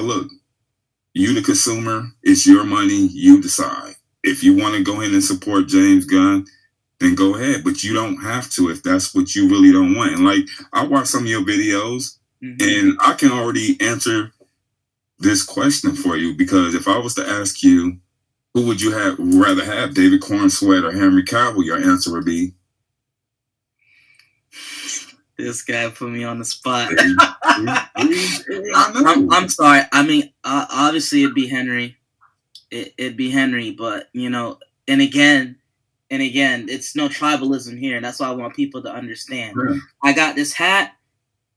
look, you the consumer, it's your money, you decide. If you want to go ahead and support James Gunn, then go ahead. But you don't have to if that's what you really don't want. And like, I watched some of your videos, and I can already answer this question for you, because if I was to ask you, who would you rather have, David Cornsweet or Henry Cavill, your answer would be? This guy put me on the spot. I'm sorry. I mean, obviously it'd be Henry. It'd be Henry, but you know, and again, it's no tribalism here. That's why I want people to understand. Yeah. I got this hat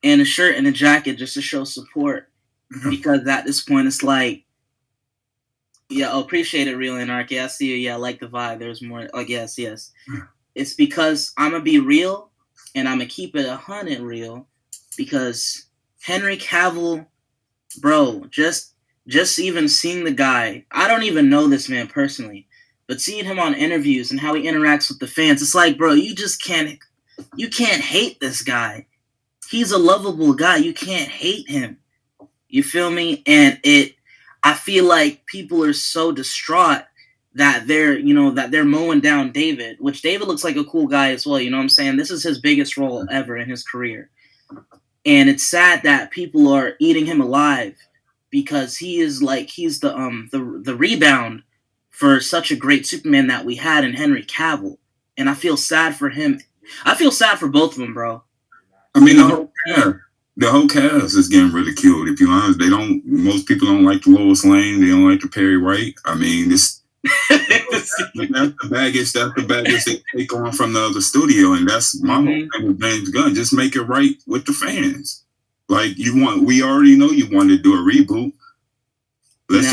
and a shirt and a jacket just to show support, because at this point it's like, yeah, appreciate it, Real Anarchy. I see you. Yeah, I like the vibe. There's more. Like, yes. It's because I'm gonna be real. And I'm going to keep it 100 real, because Henry Cavill, bro, just even seeing the guy, I don't even know this man personally, but seeing him on interviews and how he interacts with the fans, it's like, bro, you can't hate this guy. He's a lovable guy. You can't hate him. You feel me? And I feel like people are so distraught that they're mowing down David, which David looks like a cool guy as well. You know what I'm saying? This is his biggest role ever in his career. And it's sad that people are eating him alive, because he's the rebound for such a great Superman that we had in Henry Cavill. And I feel sad for him. I feel sad for both of them, bro. I mean, the whole cast is getting ridiculed, if you're honest. Most people don't like the Lois Lane. They don't like the Perry White. I mean, that's the baggage they take on from the other studio, and that's my whole thing with James Gunn. Just make it right with the fans. Like, we already know you want to do a reboot. Let's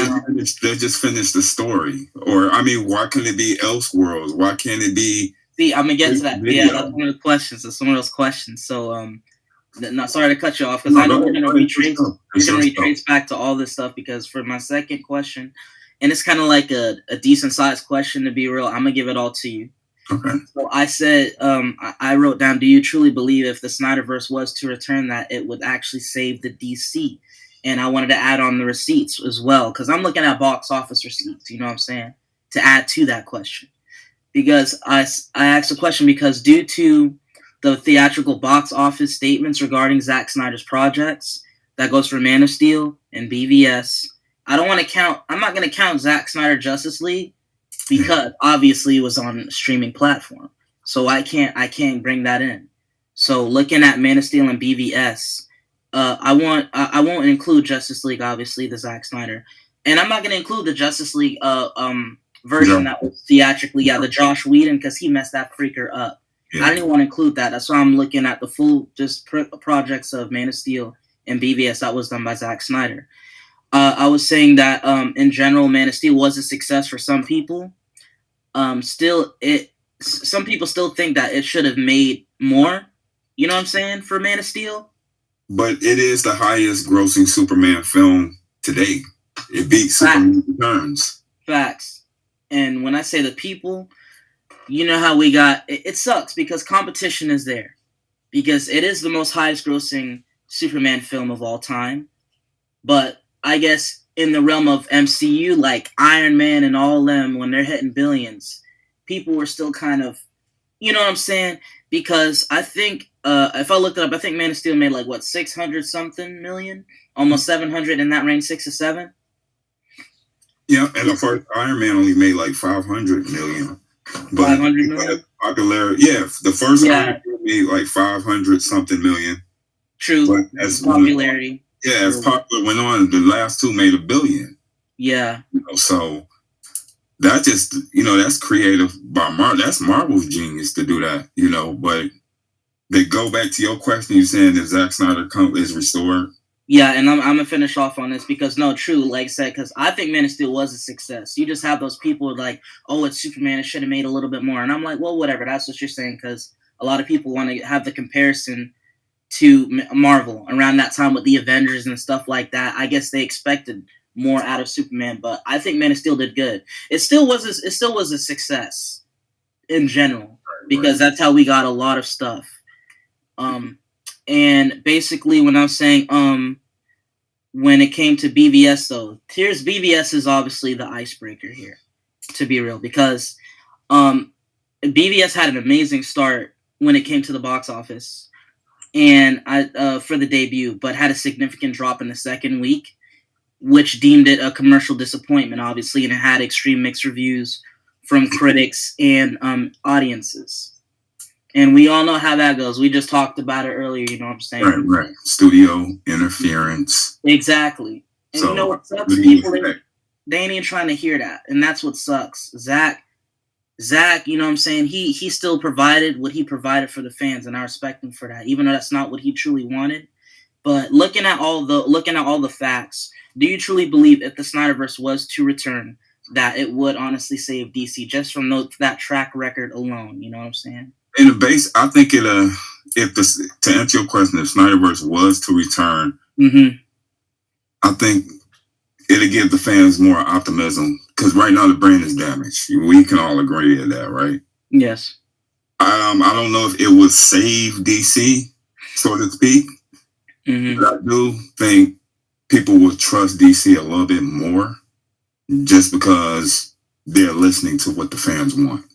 just finish the story. Or, I mean, why can't it be Elseworlds? Why can't it be? See, I'm gonna get to that. Yeah, that's one of the questions. That's one of those questions. So, not sorry to cut you off, because I know we're gonna retrace back to all this stuff, because for my second question. And it's kind of like a decent sized question, to be real. I'm going to give it all to you. Okay. So I said, I wrote down, do you truly believe if the Snyderverse was to return that it would actually save the DC? And I wanted to add on the receipts as well, because I'm looking at box office receipts, you know what I'm saying, to add to that question. Because I asked the question because due to the theatrical box office statements regarding Zack Snyder's projects, that goes for Man of Steel and BVS, I'm not going to count Zack Snyder Justice League, because obviously it was on a streaming platform. So I can't bring that in. So looking at Man of Steel and BVS, I won't include Justice League, obviously, the Zack Snyder. And I'm not going to include the Justice League version that was theatrically, the Josh Whedon, because he messed that freaker up. Yeah. I didn't even want to include that. That's why I'm looking at the full projects of Man of Steel and BVS that was done by Zack Snyder. I was saying that in general, Man of Steel was a success for some people. Some people still think that it should have made more. You know what I'm saying, for Man of Steel? But it is the highest grossing Superman film today. It beat Superman Returns. Facts. And when I say the people, you know how we got... It sucks because competition is there. Because it is the most highest grossing Superman film of all time. But I guess in the realm of MCU, like Iron Man and all them, when they're hitting billions, people were still kind of... You know what I'm saying? Because I think... if I looked it up, I think Man of Steel made 600-something million? Almost 700, in that range, 6 to 7? Yeah, and the first Iron Man only made 500 million. But 500 million? Popularity, the first Iron Man made 500-something million. True. But as popularity. As popular went on, the last two made $1 billion. Yeah. So that just, that's creative by Marvel. That's Marvel's genius to do that, but they go back to your question. You're saying that Zack Snyder is restored. Yeah, and I'm going to finish off on this because, no, true, like I said, because I think Man of Steel was a success. You just have those people oh, it's Superman, it should have made a little bit more. And I'm like, well, whatever, that's what you're saying, because a lot of people want to have the comparison to Marvel around that time with the Avengers and stuff like that. I guess they expected more out of Superman, but I think Man of Steel did good. It still was a success in general, because that's how we got a lot of stuff. And basically when I'm saying, when it came to BVS, though, here's BVS is obviously the icebreaker here, to be real, because BVS had an amazing start when it came to the box office, and for the debut, but had a significant drop in the second week, which deemed it a commercial disappointment, obviously, and it had extreme mixed reviews from critics and audiences. And we all know how that goes. We just talked about it earlier, you know what I'm saying? Right. Studio interference. Exactly. And So, you know what sucks? People, they ain't even trying to hear that. And that's what sucks. Zack, you know what I'm saying? He still provided what he provided for the fans, and I respect him for that, even though that's not what he truly wanted. But looking at all the facts, do you truly believe if the Snyderverse was to return, that it would honestly save DC just from that track record alone? You know what I'm saying? In the base, I think to answer your question, if Snyderverse was to return, I think it'll give the fans more optimism, because right now the brand is damaged. We can all agree to that, right? Yes. I don't know if it would save DC, so to speak, but I do think people will trust DC a little bit more, just because they're listening to what the fans want.